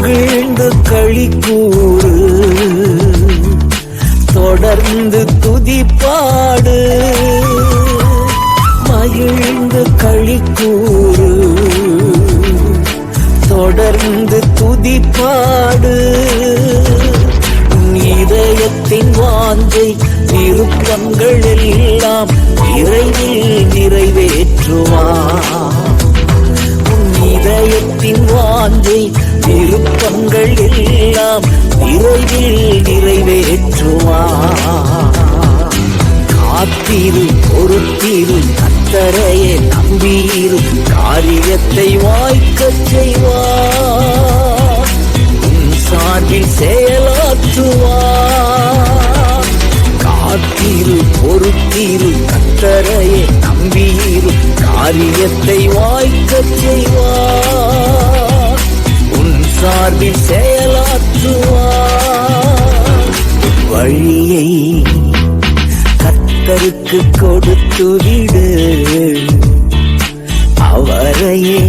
மகிழ்ந்து களி கூறு, தொடர்ந்து துதிப்பாடு. மகிழ்ந்து களி கூறு, தொடர்ந்து துதிப்பாடு. இதயத்தின் வாஞ்சை விருப்பங்கள் எல்லாம் விரைவில் நிறைவேற்றுவார். இதயத்தின் வாஞ்சை விருப்பங்கள் எல்லாம் விரைவில் நிறைவேற்றுவார். காத்திரு, பொறுத்திரு, கர்த்தரையே நம்பீரு, காரியத்தை வாய்க்கச் செய்வார். உன் சார்பில் செயலாற்றுவார். காத்திரு, பொறுத்திரு, கர்த்தரையே நம்பீரு, காரியத்தை வாய்க்கச் செய்வார். உன் சார்பில் செயலாற்றுவார். வழியை கர்த்தருக்கு கொடுத்து விடு, அவரையே